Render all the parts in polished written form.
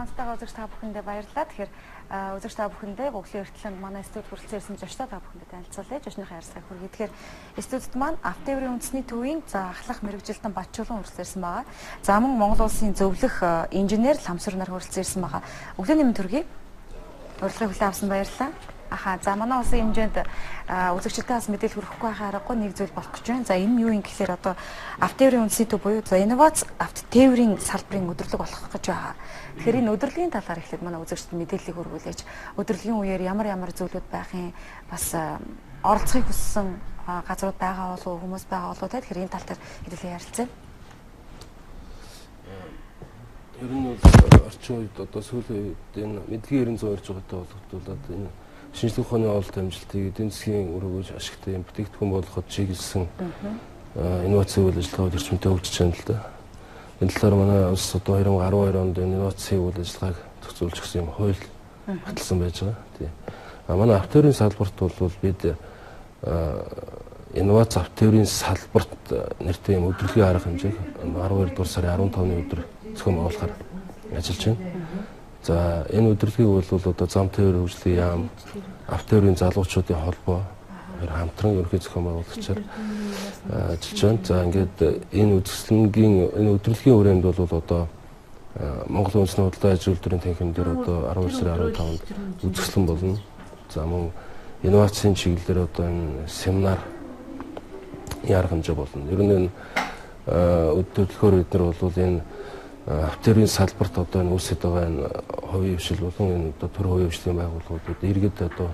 хаанстайгаа үзэгч та бүхэндээ баярлалаа. Тэгэхээр үзэгч та бүхэндээ Бөглөө эртлэн манай студид хүрэлцээрсэн зочдоо та бүхэндээ танилцуулъя. Жошныхаа ярилцлагыг хүргэе. Тэгэхээр студид маань Автоеврын үндэсний төвийн ахлах мэрэгжилтэн Батчуулан хүрэлцээрсэн байгаа. За мөн Монгол улсын зөвлөх инженер Ламсвар нар хүрэлцээрсэн байгаа. Өглөөний мэнд хүргэе. Урилгыг хүлээн авсан баярлалаа. За манай улсын хэмжээнд үзэгчдээ бас мэдээлэл хүргэхгүй байхаа аргагүй нэг зүйл болох гэж байна. За энэ юу юм гэхээр одоо Автоеврын үндэсний төв буюу за инновац Автоеврын салбарын өдөрлөг болох гэж байгаа. Тэгэхээр энэ өдөрлөгийн талаар эхлээд манай үзэгчдэд мэдээллийг хүргүүлээч. Өдөрлөгийн үеэр ямар зүйлүүд байх юм бас оролцохыг хүссэн газрууд байгаа болов уу, хүмүүс байгаа болов уу те. Тэгэхээр энэ тал дээр хэдүүлээ ярилцъя. Ер нь бол орчин үед одоо сүүлийн үед энэ мэдлэгийн 900 ирж байгаатай болгогдуулаад энэ шинжлэх ухааны ололт амжилтыг эдийн засгийн өргөж ашигтай юм бүтээгдэхүүн болгоход чиглэсэн инновацийн үйл ажиллагаа төрчмөдөө хөгжиж байна л да. Энэ талаар манай улс одоо 2012 онд инновацийн үйл ажиллагааг зохицуулж өгсөн юм хууль баталсан байж байгаа. Тийм. Манай Автоеврын салбарт бол бид инновац Автоеврын салбарт нэртэй юм өдөрлөгийн арга хэмжээг 12 дугаар сарын 15-ны өдөр зохион байгуулахаар ажиллаж байна. За энэ өдөрлөгийг бол одоо зам тээвэр хөгжлийн яам, Автоеврын залуучуудын холбоо хамтран ерөнхий зохион байгуулагчаар ажиллаж байна. За ингээд энэ өдөрлөгийн хүрээнд бол одоо Монголын үндэсний худалдаа аж үйлдвэрийн танхим дээр одоо 12 сарын 15-нд үзэсгэлэн болно. За мөн инновацийн чиглэлээр одоо энэ семинар ярих хэмжээ болно. Ер нь энэ өдөрлөхөөр бид нар бол энэ Автоеврын салбарт одоо энэ үүсэж байгаа энэ хувийн хвшил болон энэ одоо төр хувийн хвшлийн байгууллагуудад иргэд одоо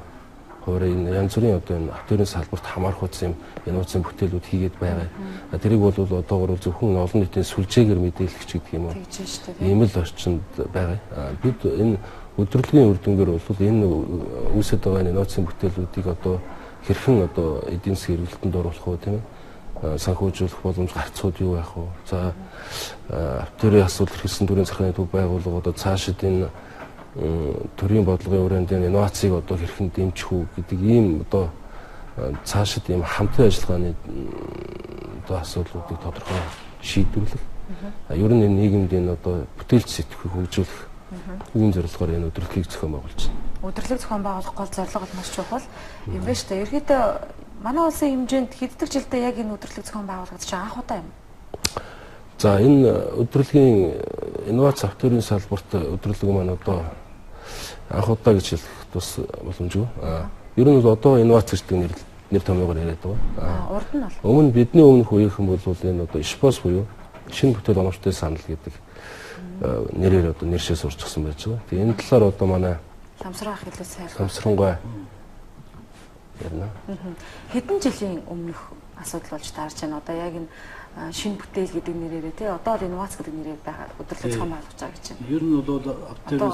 хуваарь энэ янз бүрийн одоо энэ Автоеврын салбарт хамаарх утсан инновацийн бүтээлүүд хийгээд байгаа. Тэрийг бол одоогор зөвхөн олон нийтийн сүлжээгээр мэдээлэгч гэдэг юм уу. Ийм л орчинд байгаа. Бид энэ өдөрлөгийн үр дүнгээр бол энэ үүсэж байгаа инновацийн бүтээлүүдийг одоо хэрхэн одоо эдийн засгийн эргэлтэнд оруулах уу тийм ээ. Санхүүжүүлэх боломж гарцууд юу байх вэ? За Автоеврын асуудал хэрэгсэн төрийн захиргааны төв байгууллагууд цаашид энэ төрийн бодлогын хүрээнд инновацийг одоо хэрхэн дэмжих үү гэдэг ийм одоо цаашид ийм хамтын ажиллагааны одоо асуудлуудыг тодорхой шийдвэрлэх. Ер нь энэ нийгэмд энэ одоо бүтээлч сэтгэхийг хөгжүүлэх ийм зорилгоор энэ өдөрлөгийг зохион байгуулж байна. Өдөрлөг зохион байгуулах гол зорилго бол маш чухал юм байна шүү дээ. Ерөнхийдөө манай улсын хэмжээнд хэддэг жилдээ яг энэ өдөрлөг зохион байгуулагдаж байгаа анх удаа юм. За энэ өдөрлөгийн инновац Автоеврын салбарт өдөрлөг маань одоо анх удаа гэж хэлэх тус боломжгүй. Ер нь бол одоо инновац гэдэг нэр томьёогоор яриад байгаа. Урд нь бол өмнө бидний өмнөх үеийнхэн бол энэ одоо ШПОС буюу шинэ бүтээл оновчтой санал гэдэг нэрээр одоо нэршээ сурчсан байж байгаа. Тэгээ энэ талаар одоо манай Ламсвар ах илүү сайн. Ламсваргай ярина. Хэдэн жилийн өмнөх асуудал болж таарч байна. Одоо яг энэ шинэ бүтээл гэдэг нэрээрээ тий одоо л инновац гэдэг нэрээр байгаа өдөрлөг зохион байгуулж байгаа гэж байна. Ер нь бол Автоеврын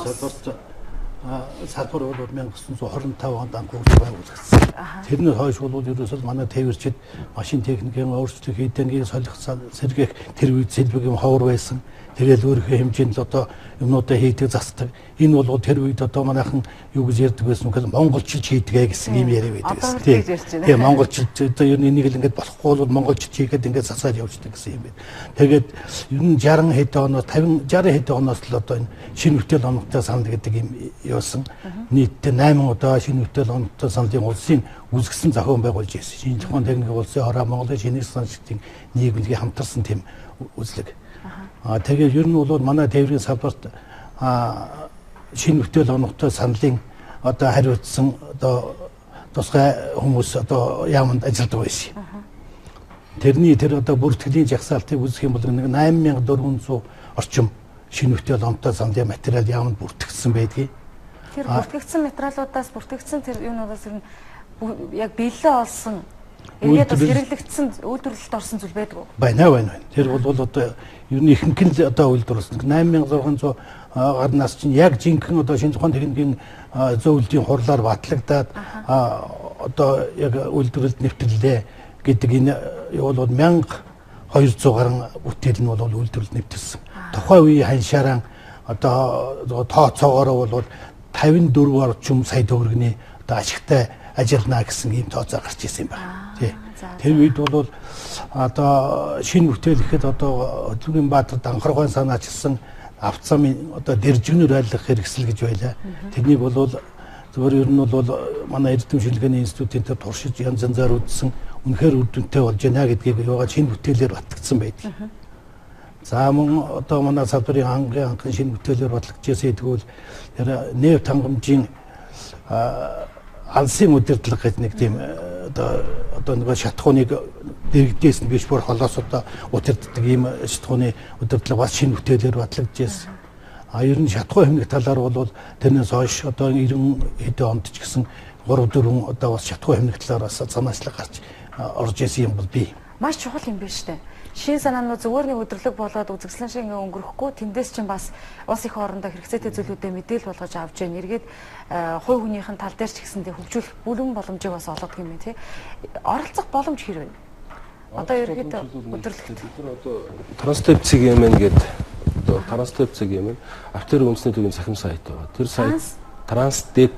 салбар бол 1925 онд анхаарч байгуулагдсан. Тэрнээс хойш бол ерөөсөө манай тээвэрчид машин техникийн өөрчлөлт хийдэнгийн солих сэргээх тэр үед сэлбэгийн ховор байсан. Тэгэл өөрийнхөө хэмжээнд одоо юмнуудаа хийдэг засдаг. Энэ бол тэр үед одоо манайхан юу гэж ярьдаг байсан гэвэл монголчилж хийдгээ гэсэн юм яриа байдаг гэсэн. Тийм монголчилж одоо ер нь энийг л ингээд болохгүй бол монголчилж хийгээд ингээд засаад явждаг гэсэн юм байна. Тэгээд ер нь 60 хэдэн оноос 50 60 хэдэн оноос л одоо энэ шинэ бүтээл оновтой санал гэдэг юм явсан. Нийтдээ 8 удаа шинэ бүтээл оновтой саналын улсын үзэгсэн зохион байгуулж ирсэн. Шинжлэх ухааны техникийн улсын хороо Монголын шинэ саналчдын нийгэмлэгийн хамтарсан тийм үзлэг. Тэгээд ер нь бол манай тээврийн салбарт шинэ бүтээл оновтой саналын одоо хариуцсан одоо тусгай хүмүүс одоо яамд ажилладаг байсан. Тэр одоо бүртгэлийн жагсаалтыг үзэх юм бол нэг 8400 орчим шинэ бүтээл оновтой саналын материал яамд бүртгэгдсэн байдгийг. Тэр бүртгэгдсэн материалуудаас бүртгэгдсэн тэр юунуудаас ер нь яг биелэлээ олсон эргээд бас хэрэглэгдсэн үйлдвэрлэлд орсон зүйл байдаг уу? Байна. Тэр бол одоо ер нь ихэнх нь одоо үйлдвэрлэсэн 8600 гарнаас чинь яг жинхэнэ одоо шинэ зохион техникийн зөвлөлийн хурлаар батлагдаад одоо яг үйлдвэрлэлд нэвтрэлээ гэдэг энэ бол 1200 гаруй бүтээл нь бол үйлдвэрлэлд нэвтэрсэн. Тухайн үеийн ханшаараа одоо тооцоогоор бол 54 орчим сая төгрөгийн одоо ашигтай ажиллана гэсэн ийм тооцоо гарч ирсэн юм байна. Тэр үед бол одоо шинэ бүтээл ихэд одоо Хөдөлгөөний Баатарт анхаарал санаачилсан автозамын одоо дэржигнэр байлгах хэрэгсэл гэж байлаа. Тэнийг бол зөвөр ер нь бол манай эрдэм шинжилгээний институтын тэр туршиж янз янзаар үзсэн үнэхээр үр дүнтэй болж байна гэдгийг яагаад шинэ бүтээлээр батлагдсан байдаг. За мөн одоо манай салбарын анхны шинэ бүтээлээр батлагдчихсан тэгвэл нефт хангамжийн алсын удирдлага гэж нэг тийм одоо нэг шатхууныг дэрэгдээс нь биш бүр холоос одоо удирддаг ийм шатхууны удирдлага бас шинэ бүтээлээр батлагдчихсан. Ер нь шатхуун хэмнэх талаар бол тэрнээс хойш одоо 90 хэдэн онд ч гэсэн 3 4 одоо бас шатхуун хэмнэх талаар бас санаачлаг гарч орж исэн юм бол бий. Маш чухал юм байна шүү дээ. Шин санаанууд зүгээр нэг өдөрлөг болоод үзэгслэн шиг өнгөрөхгүй тэндээс чинь бас улс их хоорондоо хэрэгцээтэй зүйлүүдэд мэдээлэл болгож авч яа нэргээд хувь хүнийхэн тал дээр ч гэсэндээ хөгжүүлэх бүрэн боломжийг бас олгодог юм байна тий. Оролцох боломж хэрэг байна. Одоо ерөөдөө өдөрлөгт одоо Транстеп CGM гэдэг одоо Транстеп CGM автер үндэсний төвийн цахим сайт байгаа. Тэр сайт Транстеп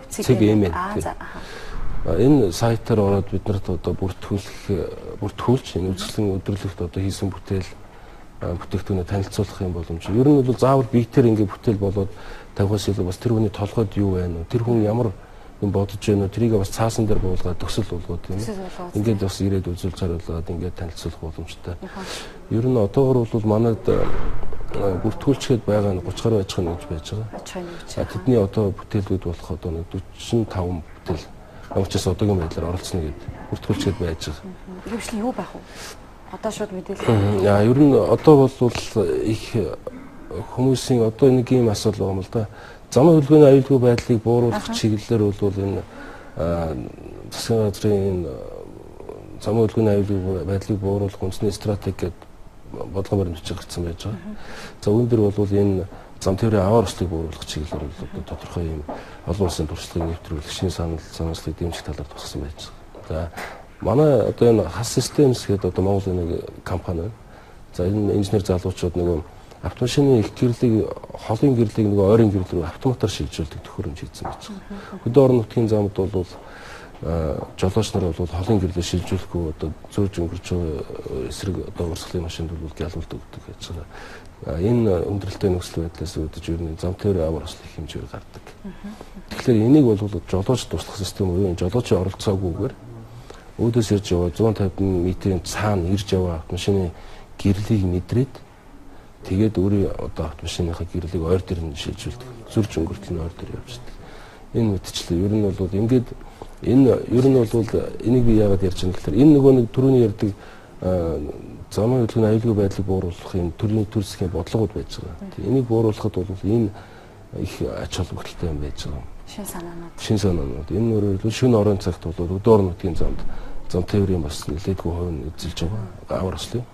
CGM гэдэг. Энэ сайтаар ороод бид нарт одоо бүртгүүлж энэ үзэсгэлэн өдөрлөгт одоо хийсэн бүтээгдэхүүнээ танилцуулах юм боломж. Ер нь бол заавал биетээр ингэ бүтээл болоод тавихаас илүү бас тэр хүний толгойд юу байна вэ? Тэр хүн ямар юм бодож байна вэ? Тэрийг бас цаасан дээр буулгаад төсөл болгоод тийм үү? Ингээд бас ирээд үзүүлж харуулгаад ингээд танилцуулах боломжтой. Ер нь одоогор бол манайд бүртгүүлчгээд байгаа нь 30 гаруй аж ахуйн нэгж байж байгаа. Тэдний одоо бүтээлүүд болох одоо 45 бүтээл Авчаас одоогийн байдлаар оролцсноо гэд бүртгүүлчихэд байж байгаа. Ихэвчлэн юу байх вэ? Одоо шууд мэдээлэл. Ер нь одоо бол их хүмүүсийн одоо нэг юм асуудал байгаа юм л да. Замын хөдөлгөөний аюулгүй байдлыг бууруулах чиглэлээр бол энэ засгийн газрын замын хөдөлгөөний аюулгүй байдлыг бууруулах үндэсний стратеги гэдэг бодлого баримтж гарсан байж байгаа. За үүнээр бол энэ зам тээврийн аваар ослыг бууруулах чиглэлээр бол тодорхой юм олон улсын туршлагыг нэвтрүүлэх шинэ санаачлалыг дэмжих талаар тусгасан байж байгаа. За манай одоо энэ хас системс гэдэг одоо Монголын нэг компани байна. За энэ инженер залуучууд нөгөө автомашины их гэрлийг холын гэрлийг нөгөө ойрын гэрэл рүү автоматар шилжүүлдэг төхөөрөмж хийсэн гэж байна. Хөдөө орон нутгийн замд бол жолооч нар бол холын гэрлийг шилжүүлэхгүй одоо зөөрж өнгөрч эсрэг одоо урсгалын машинд бол гялуулдаг гэдэг гэж байгаа. Энэ өндөрлөлтөй нөхцөл байдлаас үүдэж ер нь зам тээврийн аваар ослын хэмжээр гардаг. Тэгэхээр энийг бол жолооч туслах систем буюу жолоочийн оролцоогүйгээр өөдөөс ирж яваа 150 м-ийн цаана ирж яваа автомашины гэрлийг мэдрээд тэгээд өөрийн одоо автомашиныхаа гэрлийг ойр дээр нь шилжүүлдэг. Зөрж өнгөртөл нь ойр дээр явждаг. Энэ мэдчлээ ер нь бол ингээд энэ ер нь бол энийг би яагаад ярьж байгаа гэхээр энэ нөгөө нэг түрүүний ярьдаг замын хөдөлгөөний аюулгүй байдлыг бууруулахын төрлийн төр засгийн бодлогууд байж байгаа. Энийг бууруулахад бол энэ их ач холбогдолтой юм байж байгаа. Шин санаанууд. Энэ өөрөөр шөнө орон цагт бол өдөр нутгийн замд зам тээврийн бас нэлээдгүй хувь нь эзэлж байгаа. Аваар ослын.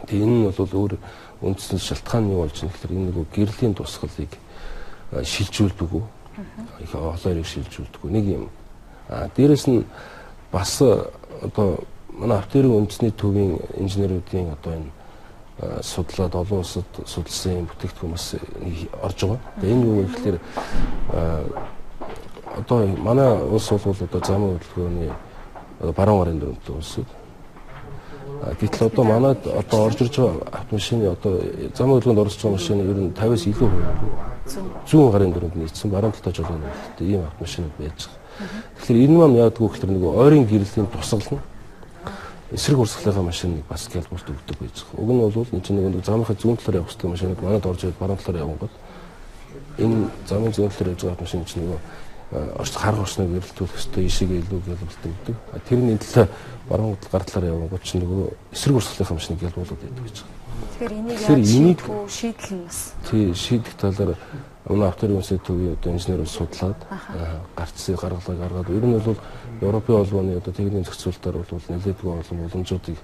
Тэгээ энэ нь бол өөр үндсэн шалтгаан нь юу болж байгаа гэхээр энэ нөгөө гэрлийн тусгалыг шилжүүлдэг үү? Их олоорыг шилжүүлдэг үү? Нэг юм. Дээрэс нь бас одоо манай автэрийн үндэсний төвийн инженеруудын одоо энэ судлаад олон улсад судалсан бүтээгдэхүүн бас орж байгаа. Тэгээ энэ юу гэхээр одоо манай улс бол одоо замын хөдөлгөөний баруун гарын дөрөвтэй улсууд. Гэтэл одоо манайд одоо орж ирж байгаа автомашины одоо замын хөдөлгөөнд орж байгаа машины ер нь 50-аас илүү хувь зүүн гарын дөрөвд нийцсэн баруун талтай жолооны үйлдэлтэй ийм автомашинууд байж байгаа. Тэгэхээр энэ маань яадаг вэ гэхээр нөгөө ойрын гэрлийн тусгал нь эсрэг урсгалынхаа машиныг бас гялбуулт өгдөг байж байгаа. Уг нь бол энэ чинь нэг замынхаа зүүн талаар явах хэвээр машиныг манайд орж ирээд баруун талаар явангууд энэ замын зүүн талаар явж байгаа машин чинь нөгөө харга орсныг гэрэлтүүлэх хэвээр ишигээ илүү гялбуулт өгдөг. Тэрний төлөө баруун гар талаар явангууд чинь нөгөө эсрэг урсгалынхаа машиныг гялбуулдаг байдаг гэж байгаа. Тэгэхээр энийг шийдэл нь бас. Тий, шийдэх талаар манай автомобилийн үндэсний төвийн одоо инженерүүд судлаад гарцыг гаргаад ер нь бол Европын холбооны одоо техникийн зохицуулалтаар бол нэлээдгүй олон боломжуудыг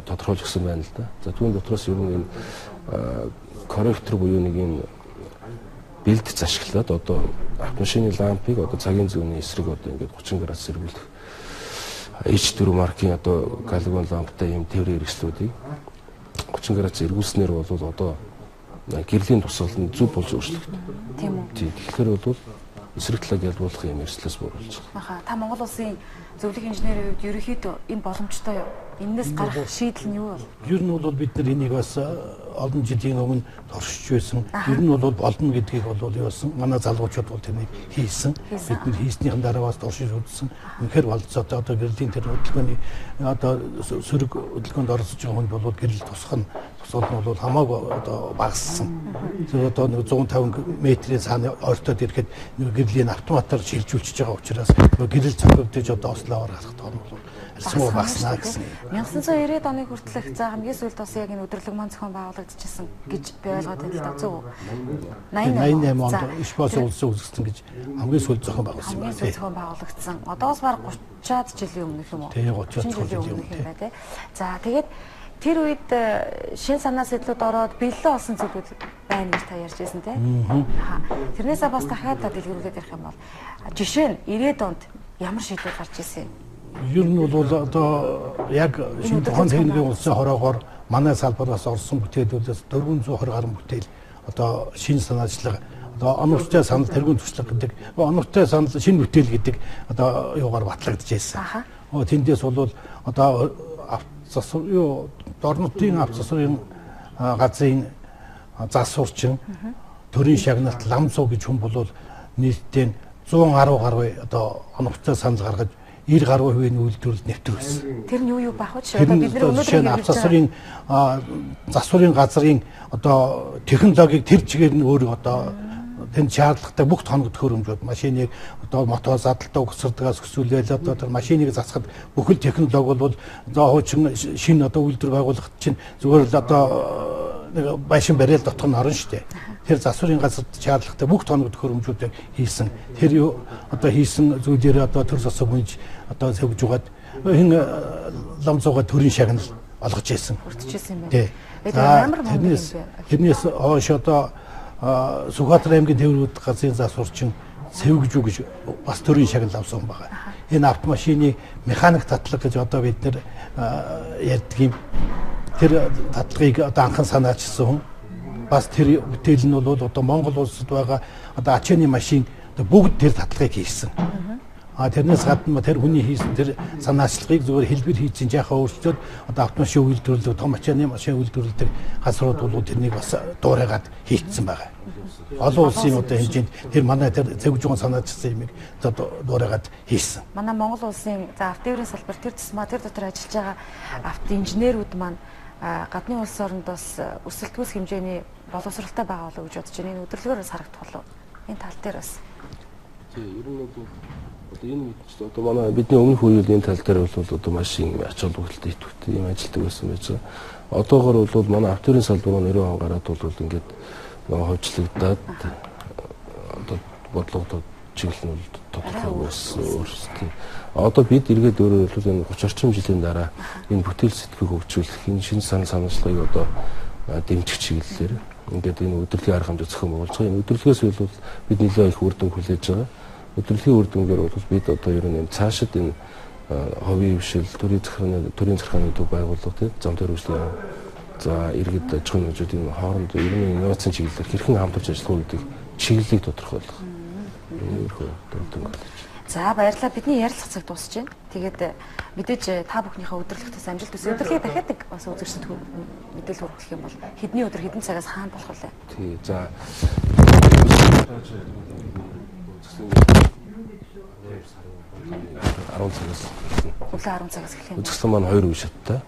тодорхойлж өгсөн байна л да. За түүний дотроос ер нь энэ корректор буюу нэг юм бэлдэж ашиглаад одоо автомашины лампыг одоо цагийн зүүнний эсрэг одоо ингээд 30 градус сэргүүлэх H4 маркийн одоо галогон ламптай юм тээврийн хэрэгслүүдийг 30 градус эргүүлснээр бол одоо гэрлийн тусгал нь зөв болж өөрчлөгдөв. Тийм үү. Тэгэхээр бол эсрэг талаа гялбуулах юм эрсдлээс бууруулж байгаа. Та Монгол улсын зөвлөх инженерийн хувьд ерөнхийдөө энэ боломжтой юу? Энэс гарах шийдэл нь юу вэ? Ер нь бол бид нар энийг бас олон жилийн өмнө туршиж байсан. Ер нь бол болно гэдгийг бол юу болсон. Манай залуучууд бол тэрнийг хийсэн. Бид нар хийснийхэн дараа бас туршиж үзсэн. Үнэхээр болцоо одоо гэрлийн тэр хөдөлгөөний одоо сөрөг хөдөлгөөнд оролцож байгаа хүнд бол гэрэл тусах нь бол хамаагүй одоо багассан. Тэр одоо 150 метрийн цаана ойртоод ирэхэд гэрлийн автоматар шилжүүлчихэж байгаа учраас гэрэл цогцолдож одоо ослоор гарах тоон бол арилсангүй багаснаа гэсэн. 1990-ад оны хүртэлх за хамгийн сүүлд бас яг энэ өдөрлөг маань зохион байгуулагдчихсан гэж би ойлгоод байна л да. Зөв үү? 88 онд Ишбос улсын үзэсгэлэн гэж хамгийн сүүлд зохион байгуулсан байна. Хамгийн сүүлд зохион байгуулагдсан. Одоос баг 30-аад жилийн өмнөх юм уу? Тийм 30-аад жилийн өмнөх юм байна тий. За тэгээд тэр үед шин санаа сэтлүүд ороод бэлэн болсон зүйлүүд байна гэж та ярьж байсан тий. Тэрнээсээ бас дахиад дэлгэрүүлээд ярих юм бол жишээ нь 90-ад онд ямар шийдвэр гарч ирсэн юм? Ер нь бол одоо яг шинэ тухайн техникийн улсын хороогоор манай салбараас орсон бүтээлүүдээс 420 гаруй бүтээл одоо шинэ санаачлага одоо оновчтой санал тэргуун туршлага гэдэг оновчтой санал шинэ бүтээл гэдэг одоо юугаар батлагдж байсан. Тэндээс бол одоо дорнотын авто засварын газрын засварчин төрийн шагналт ламцуу гэж хүн бол нийтдээ 110 гаруй одоо оновчтой санал гаргаж 90 гаруй хувийн үйлдвэрлэлд нэвтрүүлсэн. Тэр нь юу байх вэ? Одоо бид нар өнөөдөр авто засварын газрын одоо технологиг тэр чигээр нь өөр одоо тэнд шаардлагатай бүх тоног төхөөрөмжүүд машиныг одоо мотор задлалтаа өгсөрдгөөс өсвөлөөл одоо тэр машиныг засахад бүхэл технологи бол одоо хуучин шинэ одоо үйлдвэр байгуулахад чинь зүгээр л одоо нэг машин барайл дотор нь орно шүү дээ. Тэр засварын газарт шаардлагатай бүх тоног төхөөрөмжүүдийг хийсэн. Тэр юу одоо хийсэн зүйлээр одоо төр засаг хүнж одоо сөвж угаад энэ ламцууга төрийн шагнал олгож ирсэн. Хүртчихсэн юм байна. Тэрнээс хойш одоо Сүхбаатар аймгийн тээврүүд газрын засварчин Сэвгжүү гэж бас төрийн шагнал авсан байгаа. Энэ автомашины механик татлаг гэж одоо бид нэр ярьдаг юм. Тэр татлагыг одоо анхан санаачсан хүн бас тэр бүтээл нь бол одоо Монгол улсад байгаа одоо ачааны машин бүгд тэр татлагыг хийсэн. Тэрнээс гадна тэр хүний хийсэн тэр санаачлагыг зүгээр хэлбэр хийсэн жаахан өөрчлөөд одоо автомашин үйлдвэрлэдэг том ачааны машин үйлдвэрлэдэг газрууд бол тэрнийг бас дуурайгаад хийцсэн байгаа. Олон улсын одоо хэмжээнд тэр манай тэр зөвжгөн санаачсан юмыг одоо дуурайгаад хийсэн. Манай Монгол улсын за автоеврийн салбар тэр тусмаа тэр дотор ажиллаж байгаа авто инженерүүд маань гадны улс оронд бас өсөлтгөөс хэмжээний боловсралтай байгаа болов гэж бодож байна. Энэ өдөрлөгөөр бас харагдах болов. Энэ тал дээр бас. Тийм, ер нь одоо энэ одоо манай бидний өмнөх үеийн энэ тал дээр бол одоо машин ач холбогдолтой идэвхтэй юм ажилладаг байсан байж байгаа. Одоогоор бол манай автоеврийн салбар нь 90 он гараад бол ингээд хөвчлөгдөд одоо бодлогодод чиглэл нь тодорхой байсан өөрсдөө. Одоо бид эргээд өөрөө энэ 30 орчим жилийн дараа энэ бүтээл сэтгэхийг хөгжүүлэх энэ шинэ санал санаачлагыг одоо дэмжих чиглэлээр ингээд энэ өдөрлөгийн арга хэмжээ зохион байгуулж байгаа. Энэ өдөрлөгөөс бол бид нэлээд их үр дүн хүлээж байгаа. Өдөрлөгийн үр дүнгээр бол бид одоо ер нь цаашид энэ ховийн хвшил, төрийн захиргааны төв байгууллага тийм зам дээр үйлчлэгээ за иргэд аж ахуйн нэгжүүдийн хооронд ер нь инновацийн чиглэлээр хэрхэн хамтарч ажиллах вэ гэдэг чиглэлийг тодорхойлох. За баярлалаа. Бидний ярилцах цаг дуусч байна. Тэгээд мэдээж та бүхнийхээ өдөрлөгтөөс амжилт хүсье. Өдөрлөгийг дахиад нэг бас үзэгчдэд мэдээлэл хүргэх юм бол хэдний өдөр хэдэн цагаас хаана болох вэ? Тий. За 10 цагаас өглөө 10 цагаас эхлэх юм. үзэсгэлэн маань 2 үе шаттай.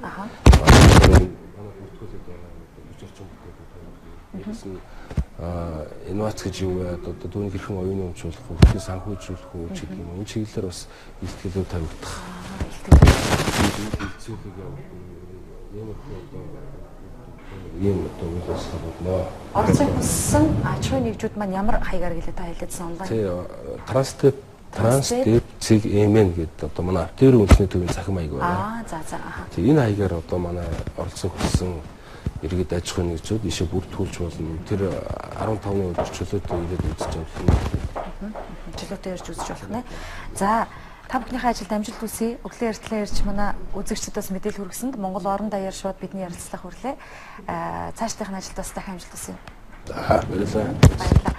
Инновац гэж юу вэ? Одоо түүний хэрхэн оюуны өмчлөх үү, хэрхэн санхүүжүүлэх үү гэдэг юм. Энэ чиглэлээр бас илтгэлүүд тавигдах. Ийм одоо үйлс болоо. Орцсон хүссэн аж ахуйн нэгжүүд маань ямар хаягаар гэлээ та хэлээдсэн онлайн. Тий, Транстеп цэг эмэн гэдэг одоо манай автоеврийн үндэсний төвийн захин маяг байна. За. Тий, энэ хаягаар одоо манай оролцсон хүссэн иргэд аж ахуйн нэгжүүд ишээ бүртгүүлж болно. Тэр 15-ны өдөр чөлөөтэй ирээд үзэж болно. Чөлөөтэй ирж үзэж болох нэ. За та бүхнийхээ ажилд амжилт хүсье. Өглөө эртлээ ирж манай үзэгчдээс мэдээлэл хүргэсэнд Монгол орон даяар шууд бидний ярилцлага хүрлээ. Цаашдынхаа ажилд бас дахин амжилт хүсье. За баярлалаа.